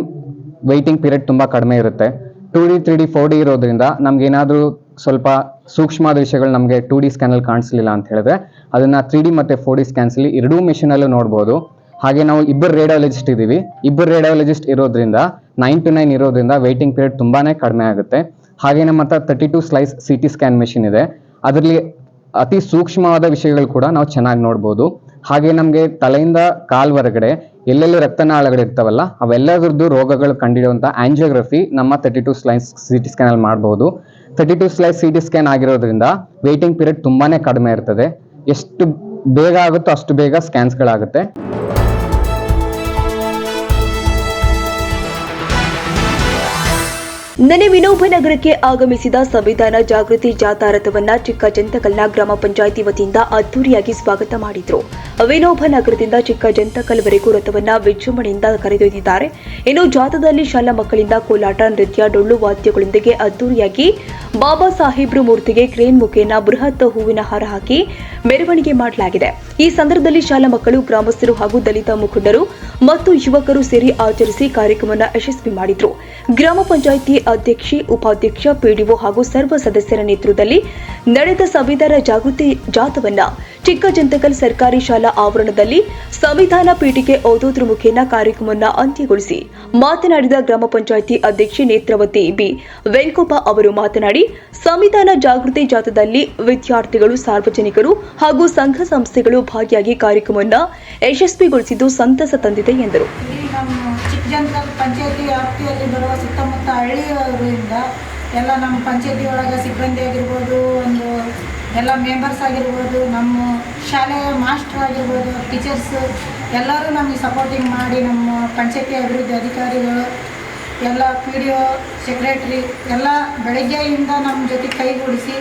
ವೆಯ್ಟಿಂಗ್ ಪೀರಿಯಡ್ ತುಂಬ ಕಡಿಮೆ ಇರುತ್ತೆ. 2D, 3D, 4D ಇರೋದ್ರಿಂದ ನಮ್ಗೆ ಏನಾದರೂ ಸ್ವಲ್ಪ ಸೂಕ್ಷ್ಮವಾದ ವಿಷಯಗಳು ನಮಗೆ 2D ಸ್ಕ್ಯಾನಲ್ಲಿ ಕಾಣಿಸ್ಲಿಲ್ಲ ಅಂತ ಹೇಳಿದ್ರೆ ಅದನ್ನು 3D ಮತ್ತು 4D ಸ್ಕ್ಯಾನ್ಸಲ್ಲಿ 2 ಮೆಷಿನಲ್ಲೂ ನೋಡ್ಬೋದು. ಹಾಗೆ ನಾವು 2 ರೇಡಿಯಾಲಜಿಸ್ಟ್ ಇದ್ದೀವಿ. 2 ರೇಡಿಯಾಲಜಿಸ್ಟ್ ಇರೋದ್ರಿಂದ 9 to 9 ಇರೋದ್ರಿಂದ ವೆಯ್ಟಿಂಗ್ ಪೀರಿಯಡ್ ತುಂಬಾ ಕಡಿಮೆ ಆಗುತ್ತೆ. ಹಾಗೆ ನಮ್ಮ ಹತ್ರ 32 ಸ್ಲೈಸ್ ಸಿಟಿ ಸ್ಕ್ಯಾನ್ ಮೆಷಿನ್ ಇದೆ. ಅದರಲ್ಲಿ ಅತಿ ಸೂಕ್ಷ್ಮವಾದ ವಿಷಯಗಳು ಕೂಡ ನಾವು ಚೆನ್ನಾಗಿ ನೋಡ್ಬೋದು. ಹಾಗೆ ನಮಗೆ ತಲೆಯಿಂದ ಕಾಲ್ವರೆಗಡೆ ಎಲ್ಲೆಲ್ಲಿ ರಕ್ತನಾಳಗಳು ಇರ್ತಾವಲ್ಲ ಅವೆಲ್ಲದ್ರದ್ದು ರೋಗಗಳು ಕಂಡಿಡುವಂಥ ಆಂಜಿಯೋಗ್ರಫಿ ನಮ್ಮ 32 ಸ್ಲೈಸ್ CT ಸ್ಕ್ಯಾನಲ್ಲಿ ಮಾಡ್ಬೋದು. 32 ಸ್ಲೈಸ್ CT ಸ್ಕ್ಯಾನ್ ಆಗಿರೋದ್ರಿಂದ ವೇಟಿಂಗ್ ಪೀರಿಯಡ್ ತುಂಬಾ ಕಡಿಮೆ ಇರ್ತದೆ. ಎಷ್ಟು ಬೇಗ ಆಗುತ್ತೋ ಅಷ್ಟು ಬೇಗ ಸ್ಕ್ಯಾನ್ಸ್ಗಳಾಗುತ್ತೆ. ನಿನ್ನೆ ವಿನೋಬ ನಗರಕ್ಕೆ ಆಗಮಿಸಿದ ಸಂವಿಧಾನ ಜಾಗೃತಿ ಜಾಥಾ ರಥವನ್ನ ಚಿಕ್ಕಜಂತಕಲ್ನ ಗ್ರಾಮ ಪಂಚಾಯಿತಿ ವತಿಯಿಂದ ಅದ್ದೂರಿಯಾಗಿ ಸ್ವಾಗತ ಮಾಡಿದ್ರು. ವಿನೋಬ ನಗರದಿಂದ ಚಿಕ್ಕಜಂತಕಲ್ವರೆಗೂ ರಥವನ್ನ ವಿಜೃಂಭಣೆಯಿಂದ ಕರೆದೊಯ್ದಿದ್ದಾರೆ. ಇನ್ನು ಜಾಥಾದಲ್ಲಿ ಶಾಲಾ ಮಕ್ಕಳಿಂದ ಕೋಲಾಟ, ನೃತ್ಯ, ಡೊಳ್ಳು ವಾದ್ಯಗಳೊಂದಿಗೆ ಅದ್ದೂರಿಯಾಗಿ ಬಾಬಾ ಸಾಹೇಬ್ರು ಮೂರ್ತಿಗೆ ಕ್ರೇನ್ ಮುಖೇನ ಬೃಹತ್ ಹೂವಿನ ಹಾರ ಹಾಕಿ ಮೆರವಣಿಗೆ ಮಾಡಲಾಗಿದೆ. ಈ ಸಂದರ್ಭದಲ್ಲಿ ಶಾಲಾ ಮಕ್ಕಳು, ಗ್ರಾಮಸ್ಥರು ಹಾಗೂ ದಲಿತ ಮುಖಂಡರು ಮತ್ತು ಯುವಕರು ಸೇರಿ ಆಚರಿಸಿ ಕಾರ್ಯಕ್ರಮವನ್ನು ಯಶಸ್ವಿ ಮಾಡಿದ್ರು. ಗ್ರಾಮ ಪಂಚಾಯಿತಿ ಅಧ್ಯಕ್ಷೆ, ಉಪಾಧ್ಯಕ್ಷ, ಪಿಡಿಒ ಹಾಗೂ ಸರ್ವ ಸದಸ್ಯರ ನೇತೃತ್ವದಲ್ಲಿ ನಡೆದ ಸಂವಿಧಾನ ಜಾಗೃತಿ ಜಾಥಾವನ್ನ ಚಿಕ್ಕಜಂತಕಲ್ ಸರ್ಕಾರಿ ಶಾಲಾ ಆವರಣದಲ್ಲಿ ಸಂವಿಧಾನ ಪೀಠಿಕೆ ಓದೋದ್ರ ಮುಖೇನ ಕಾರ್ಯಕ್ರಮವನ್ನು ಅಂತ್ಯಗೊಳಿಸಿ ಮಾತನಾಡಿದ ಗ್ರಾಮ ಪಂಚಾಯಿತಿ ಅಧ್ಯಕ್ಷೆ ನೇತ್ರಾವತಿ ಬಿ ವೆಂಕೋಪ ಅವರು ಮಾತನಾಡಿ, ಸಂವಿಧಾನ ಜಾಗೃತಿ ಜಾಥಾದಲ್ಲಿ ವಿದ್ಯಾರ್ಥಿಗಳು, ಸಾರ್ವಜನಿಕರು ಹಾಗೂ ಸಂಘ ಸಂಸ್ಥೆಗಳು ಭಾಗಿಯಾಗಿ ಕಾರ್ಯಕ್ರಮವನ್ನು ಯಶಸ್ವಿಗೊಳಿಸಿದ್ದು ಸಂತಸ ತಂದಿದೆ ಎಂದರು. ಚಿಕ್ಕಜಂತಕಲ್ ಪಂಚಾಯತಿ ವ್ಯಾಪ್ತಿಯಲ್ಲಿ ಬರುವ ಸುತ್ತಮುತ್ತ ಹಳ್ಳಿಯವರಿಂದ ಎಲ್ಲ ನಮ್ಮ ಪಂಚಾಯತಿ ಒಳಗೆ ಸಿಬ್ಬಂದಿ ಆಗಿರ್ಬೋದು, ಒಂದು ಎಲ್ಲ ಮೆಂಬರ್ಸ್ ಆಗಿರ್ಬೋದು, ನಮ್ಮ ಶಾಲೆಯ ಮಾಸ್ಟರ್ ಆಗಿರ್ಬೋದು, ಟೀಚರ್ಸ್ ಎಲ್ಲರೂ ನಮಗೆ ಸಪೋರ್ಟಿಂಗ್ ಮಾಡಿ, ನಮ್ಮ ಪಂಚಾಯತಿ ಅಭಿವೃದ್ಧಿ ಅಧಿಕಾರಿಗಳು ಎಲ್ಲ PDO, ಸೆಕ್ರೆಟ್ರಿ ಎಲ್ಲ ಬೆಳಗ್ಗೆಯಿಂದ ನಮ್ಮ ಜೊತೆ ಕೈಗೂಡಿಸಿ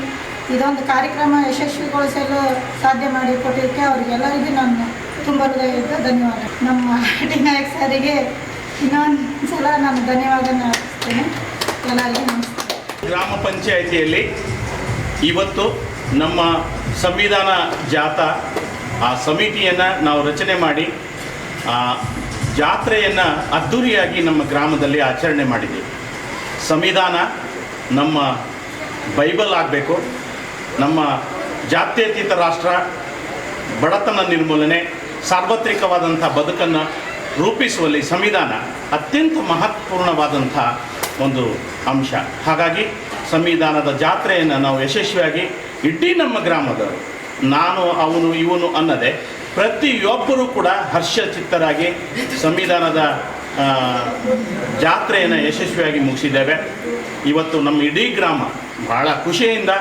ಇದೊಂದು ಕಾರ್ಯಕ್ರಮ ಯಶಸ್ವಿಗೊಳಿಸಲು ಸಾಧ್ಯ ಮಾಡಿಕೊಟ್ಟಿದ್ದಕ್ಕೆ ಅವರಿಗೆಲ್ಲರಿಗೂ ನಾನು ತುಂಬ ಹೃದಯದ ಧನ್ಯವಾದ. ನಮ್ಮ ಟಿ ನಾಯಕ್ ಸರಿಗೆ ಇನ್ನೊಂದು ಸಲ ನಾನು ಧನ್ಯವಾದನ ಅರ್ಪಿಸ್ತೇನೆ. ಎಲ್ಲರಿಗೂ ನಮಸ್ತೆ. ಗ್ರಾಮ ಪಂಚಾಯಿತಿಯಲ್ಲಿ ಇವತ್ತು ನಮ್ಮ ಸಂವಿಧಾನ ಜಾಥಾ ಆ ಸಮಿತಿಯನ್ನು ನಾವು ರಚನೆ ಮಾಡಿ ಜಾತ್ರೆಯನ್ನು ಅದ್ಧೂರಿಯಾಗಿ ನಮ್ಮ ಗ್ರಾಮದಲ್ಲಿ ಆಚರಣೆ ಮಾಡಿದ್ದೀವಿ. ಸಂವಿಧಾನ ನಮ್ಮ ಬೈಬಲ್ ಆಗಬೇಕು. ನಮ್ಮ ಜಾತ್ಯತೀತ ರಾಷ್ಟ್ರ, ಬಡತನ ನಿರ್ಮೂಲನೆ, ಸಾರ್ವತ್ರಿಕವಾದಂಥ ಬದುಕನ್ನು ರೂಪಿಸುವಲ್ಲಿ ಸಂವಿಧಾನ ಅತ್ಯಂತ ಮಹತ್ವಪೂರ್ಣವಾದಂಥ ಒಂದು ಅಂಶ. ಹಾಗಾಗಿ ಸಂವಿಧಾನದ ಜಾತ್ರೆಯನ್ನು ನಾವು ಯಶಸ್ವಿಯಾಗಿ ಇಡೀ ನಮ್ಮ ಗ್ರಾಮದವರು, ನಾನು ಅವನು ಇವನು ಅನ್ನದೆ ಪ್ರತಿಯೊಬ್ಬರೂ ಕೂಡ ಹರ್ಷಚಿತ್ತರಾಗಿ ಸಂವಿಧಾನದ ಜಾತ್ರೆಯನ್ನು ಯಶಸ್ವಿಯಾಗಿ ಮುಗಿಸಿದ್ದೇವೆ. ಇವತ್ತು ನಮ್ಮ ಇಡೀ ಗ್ರಾಮ ಭಾಳ ಖುಷಿಯಿಂದ,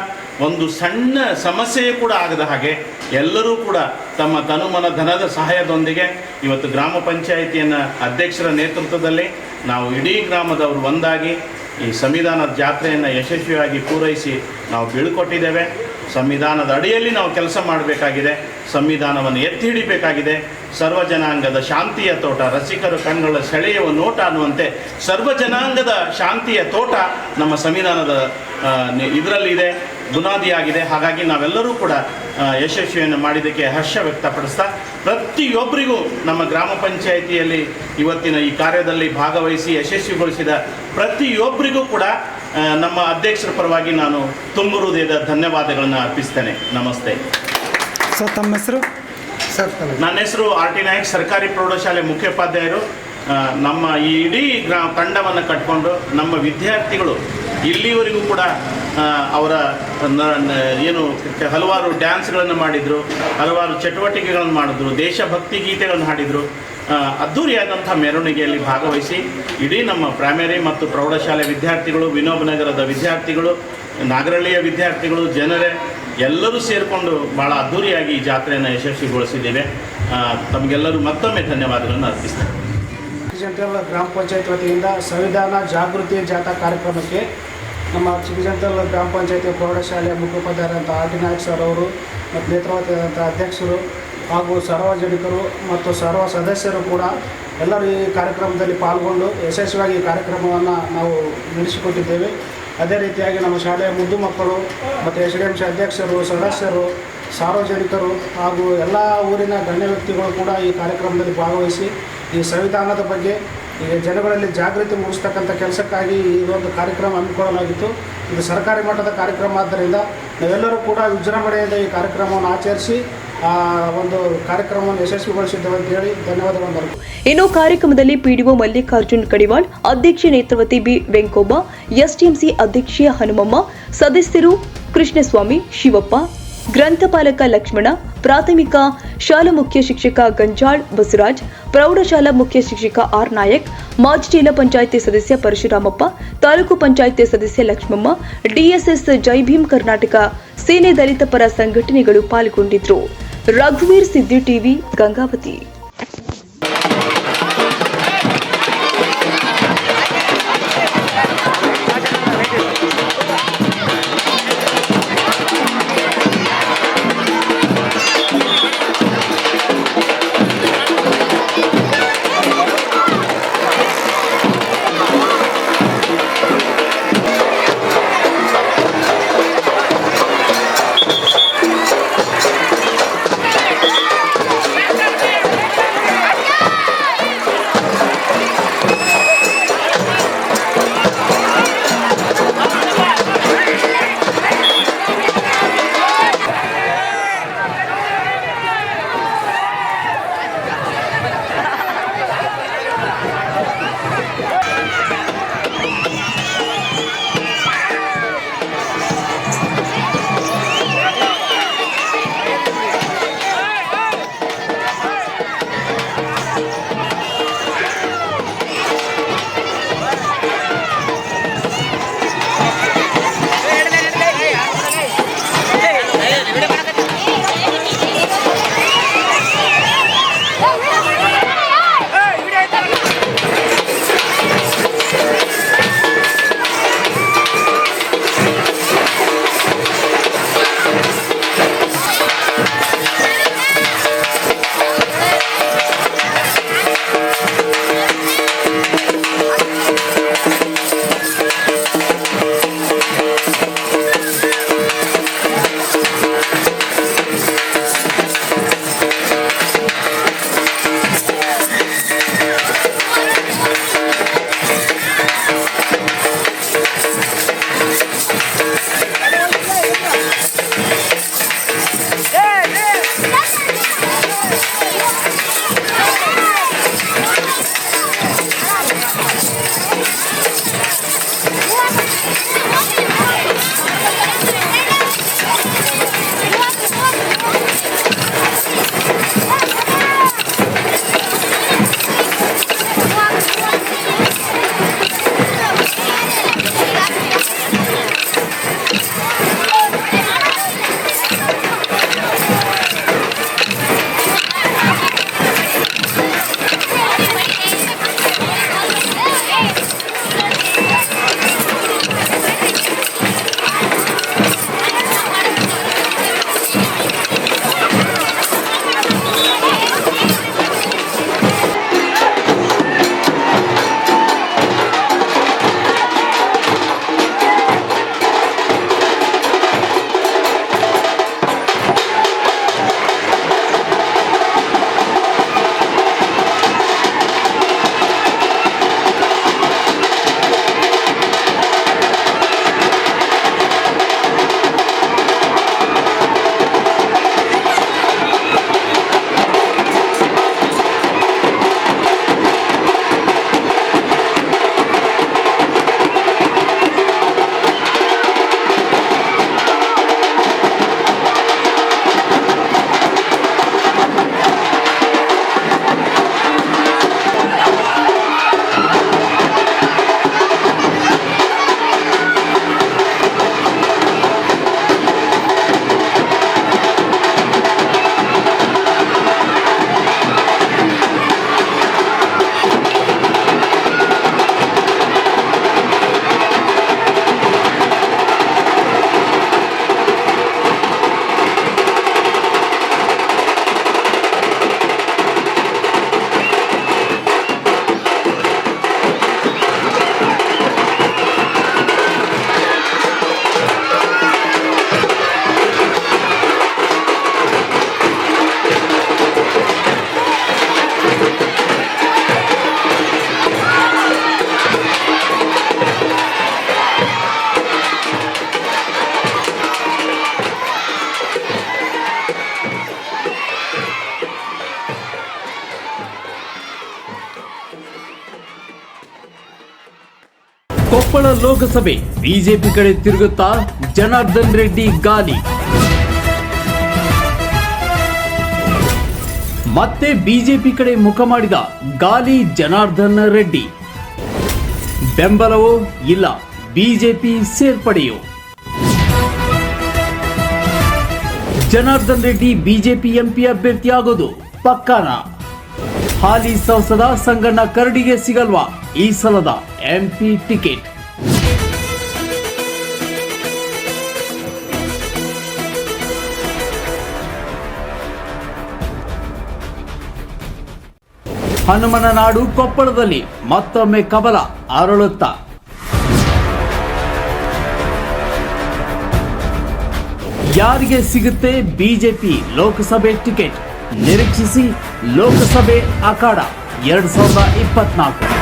ಒಂದು ಸಣ್ಣ ಸಮಸ್ಯೆಯೂ ಕೂಡ ಆಗದ ಹಾಗೆ ಎಲ್ಲರೂ ಕೂಡ ತಮ್ಮ ತನುಮನ ಧನದ ಸಹಾಯದೊಂದಿಗೆ ಇವತ್ತು ಗ್ರಾಮ ಪಂಚಾಯಿತಿಯನ್ನು ಅಧ್ಯಕ್ಷರ ನೇತೃತ್ವದಲ್ಲಿ ನಾವು ಇಡೀ ಗ್ರಾಮದವರು ಒಂದಾಗಿ ಈ ಸಂವಿಧಾನದ ಜಾತ್ರೆಯನ್ನು ಯಶಸ್ವಿಯಾಗಿ ಪೂರೈಸಿ ನಾವು ಬೀಳ್ಕೊಟ್ಟಿದ್ದೇವೆ. ಸಂವಿಧಾನದ ಅಡಿಯಲ್ಲಿ ನಾವು ಕೆಲಸ ಮಾಡಬೇಕಾಗಿದೆ. ಸಂವಿಧಾನವನ್ನು ಎತ್ತಿ ಹಿಡಿಬೇಕಾಗಿದೆ. ಸರ್ವ ಜನಾಂಗದ ಶಾಂತಿಯ ತೋಟ, ರಸಿಕರು ಕಣ್ಗಳ ಸೆಳೆಯುವ ನೋಟ ಅನ್ನುವಂತೆ ಸರ್ವ ಜನಾಂಗದ ಶಾಂತಿಯ ತೋಟ ನಮ್ಮ ಸಂವಿಧಾನದ ಇದರಲ್ಲಿದೆ, ಬುನಾದಿಯಾಗಿದೆ. ಹಾಗಾಗಿ ನಾವೆಲ್ಲರೂ ಕೂಡ ಯಶಸ್ವಿಯನ್ನು ಮಾಡಿದ್ದಕ್ಕೆ ಹರ್ಷ ವ್ಯಕ್ತಪಡಿಸ್ತಾ, ಪ್ರತಿಯೊಬ್ಬರಿಗೂ ನಮ್ಮ ಗ್ರಾಮ ಪಂಚಾಯಿತಿಯಲ್ಲಿ ಇವತ್ತಿನ ಈ ಕಾರ್ಯದಲ್ಲಿ ಭಾಗವಹಿಸಿ ಯಶಸ್ವಿಗೊಳಿಸಿದ ಪ್ರತಿಯೊಬ್ಬರಿಗೂ ಕೂಡ ನಮ್ಮ ಅಧ್ಯಕ್ಷರ ಪರವಾಗಿ ನಾನು ತುಂಬ ಹೃದಯದ ಧನ್ಯವಾದಗಳನ್ನು ಅರ್ಪಿಸ್ತೇನೆ. ನಮಸ್ತೆ ಸರ್. ತಮ್ಮ ಹೆಸರು? ಸರ್, ನನ್ನ ಹೆಸರು RT ನಾಯಕ್, ಸರ್ಕಾರಿ ಪ್ರೌಢಶಾಲೆ ಮುಖ್ಯೋಪಾಧ್ಯಾಯರು. ನಮ್ಮ ಈ ಇಡೀ ತಂಡವನ್ನು ಕಟ್ಕೊಂಡು ನಮ್ಮ ವಿದ್ಯಾರ್ಥಿಗಳು ಇಲ್ಲಿವರೆಗೂ ಕೂಡ ಅವರ ಏನು ಹಲವಾರು ಡ್ಯಾನ್ಸ್ಗಳನ್ನು ಮಾಡಿದರು, ಹಲವಾರು ಚಟುವಟಿಕೆಗಳನ್ನು ಮಾಡಿದ್ರು, ದೇಶಭಕ್ತಿ ಗೀತೆಗಳನ್ನು ಹಾಡಿದರು. ಅದ್ಧೂರಿಯಾದಂಥ ಮೆರವಣಿಗೆಯಲ್ಲಿ ಭಾಗವಹಿಸಿ ಇಡೀ ನಮ್ಮ ಪ್ರೈಮರಿ ಮತ್ತು ಪ್ರೌಢಶಾಲೆ ವಿದ್ಯಾರ್ಥಿಗಳು, ವಿನೋಬ ನಗರದ ವಿದ್ಯಾರ್ಥಿಗಳು, ನಾಗರಹಳ್ಳಿಯ ವಿದ್ಯಾರ್ಥಿಗಳು, ಜನರೇ ಎಲ್ಲರೂ ಸೇರಿಕೊಂಡು ಭಾಳ ಅದ್ಧೂರಿಯಾಗಿ ಈ ಜಾತ್ರೆಯನ್ನು ಯಶಸ್ವಿಗೊಳಿಸಿದ್ದೇವೆ. ತಮಗೆಲ್ಲರೂ ಮತ್ತೊಮ್ಮೆ ಧನ್ಯವಾದಗಳನ್ನು ಅರ್ಪಿಸ್ತೇನೆ. ಚಿಕ್ಕಜಂತಕಲ್ ಗ್ರಾಮ ಪಂಚಾಯತ್ ವತಿಯಿಂದ ಸಂವಿಧಾನ ಜಾಗೃತಿ ಜಾಥಾ ಕಾರ್ಯಕ್ರಮಕ್ಕೆ ನಮ್ಮ ಚಿಕ್ಕಜಂತಕಲ್ ಗ್ರಾಮ ಪಂಚಾಯತಿ ಪ್ರೌಢಶಾಲೆಯ ಮುಖ್ಯೋಪಾಧ್ಯಾಯರಂಥ RT ನಾಯಕ್ ಸರ್ ಅವರು ಮತ್ತು ನೇತೃತ್ವದಂಥ ಅಧ್ಯಕ್ಷರು ಹಾಗೂ ಸಾರ್ವಜನಿಕರು ಮತ್ತು ಸರ್ವ ಸದಸ್ಯರು ಕೂಡ ಎಲ್ಲರೂ ಈ ಕಾರ್ಯಕ್ರಮದಲ್ಲಿ ಪಾಲ್ಗೊಂಡು ಯಶಸ್ವಿಯಾಗಿ ಈ ಕಾರ್ಯಕ್ರಮವನ್ನು ನಾವು ನಡೆಸಿಕೊಟ್ಟಿದ್ದೇವೆ. ಅದೇ ರೀತಿಯಾಗಿ ನಮ್ಮ ಶಾಲೆಯ ಮುದ್ದು ಮಕ್ಕಳು ಮತ್ತು SDMC ಅಧ್ಯಕ್ಷರು, ಸದಸ್ಯರು, ಸಾರ್ವಜನಿಕರು ಹಾಗೂ ಎಲ್ಲ ಊರಿನ ಗಣ್ಯ ವ್ಯಕ್ತಿಗಳು ಕೂಡ ಈ ಕಾರ್ಯಕ್ರಮದಲ್ಲಿ ಭಾಗವಹಿಸಿ ಈ ಸಂವಿಧಾನದ ಬಗ್ಗೆ ಈ ಜನಗಳಲ್ಲಿ ಜಾಗೃತಿ ಮೂಡಿಸ್ತಕ್ಕಂಥ ಕೆಲಸಕ್ಕಾಗಿ ಇದೊಂದು ಕಾರ್ಯಕ್ರಮ ಹಮ್ಮಿಕೊಳ್ಳಲಾಗಿತ್ತು. ಇದು ಸರ್ಕಾರಿ ಮಟ್ಟದ ಕಾರ್ಯಕ್ರಮ ಆದ್ದರಿಂದ ನಾವೆಲ್ಲರೂ ಕೂಡ ವಿಜೃಂಭಣೆಯಿಂದ ಈ ಕಾರ್ಯಕ್ರಮವನ್ನು ಆಚರಿಸಿ ಒಂದು ಕಾರ್ಯಕ್ರಮವನ್ನು ಯಶಸ್ವಿಗೊಳಿಸಿದ್ದೇವೆ ಅಂತ ಹೇಳಿ ಧನ್ಯವಾದಗಳು. ಇನ್ನು ಕಾರ್ಯಕ್ರಮದಲ್ಲಿ PDO ಮಲ್ಲಿಕಾರ್ಜುನ್ ಕಡಿವಾಳ್, ಅಧ್ಯಕ್ಷೆ ನೇತ್ರಾವತಿ ಬಿ ವೆಂಕೋಬ, STMC ಅಧ್ಯಕ್ಷೆ ಹನುಮಮ್ಮ, ಸದಸ್ಯರು ಕೃಷ್ಣಸ್ವಾಮಿ, ಶಿವಪ್ಪ, ಗ್ರಂಥಪಾಲಕ ಲಕ್ಷ್ಮಣ, ಪ್ರಾಥಮಿಕ ಶಾಲಾ ಮುಖ್ಯ ಶಿಕ್ಷಕ ಗಂಜಾಳ್ ಬಸವರಾಜ್, ಪ್ರೌಢಶಾಲಾ ಮುಖ್ಯ ಶಿಕ್ಷಕ ಆರ್ ನಾಯಕ್, ಮಾಜಿ ಜಿಲ್ಲಾ ಪಂಚಾಯಿತಿ ಸದಸ್ಯ ಪರಶುರಾಮಪ್ಪ, ತಾಲೂಕು ಪಂಚಾಯಿತಿ ಸದಸ್ಯ ಲಕ್ಷ್ಮಮ್ಮ, ಡಿಎಸ್ಎಸ್ ಜೈ ಭೀಮ್ ಕರ್ನಾಟಕ ಸೇನೆ ದಲಿತ ಪರ ಸಂಘಟನೆಗಳು ಪಾಲ್ಗೊಂಡಿದ್ರು. ರಘುವೀರ್ ಸಿದ್ದಿ ಟಿವಿ ಗಂಗಾವತಿ. ಕೊಪ್ಪಳ ಲೋಕಸಭೆ ಬಿಜೆಪಿ ಕಡೆ ತಿರುಗುತ್ತಾ ಜನಾರ್ದನ್ ರೆಡ್ಡಿ ಗಾಲಿ. ಮತ್ತೆ ಬಿಜೆಪಿ ಕಡೆ ಮುಖ ಮಾಡಿದ ಗಾಲಿ ಜನಾರ್ದನ್ ರೆಡ್ಡಿ. ಬೆಂಬಲವೋ ಇಲ್ಲ ಬಿಜೆಪಿ ಸೇರ್ಪಡೆಯೋ? ಜನಾರ್ದನ್ ರೆಡ್ಡಿ ಬಿಜೆಪಿ ಎಂಪಿ ಅಭ್ಯರ್ಥಿಯಾಗೋದು ಪಕ್ಕಾನ? ಹಾಲಿ ಸಂಸದ ಸಂಗಣ್ಣ ಕರಡಿಗೆ ಸಿಗಲ್ವಾ ಈ ಸಲದ ಎಂಪಿ ಟಿಕೆಟ್? ಹನುಮನ ನಾಡು ಕೊಪ್ಪಳದಲ್ಲಿ ಮತ್ತೊಮ್ಮೆ ಕಬಲ ಅರಳುತ್ತಾ. ಯಾರಿಗೆ ಸಿಗುತ್ತೆ ಬಿಜೆಪಿ ಲೋಕಸಭೆ ಟಿಕೆಟ್? ನಿರೀಕ್ಷಿಸಿ ಲೋಕಸಭೆ ಅಖಾಡ 2024.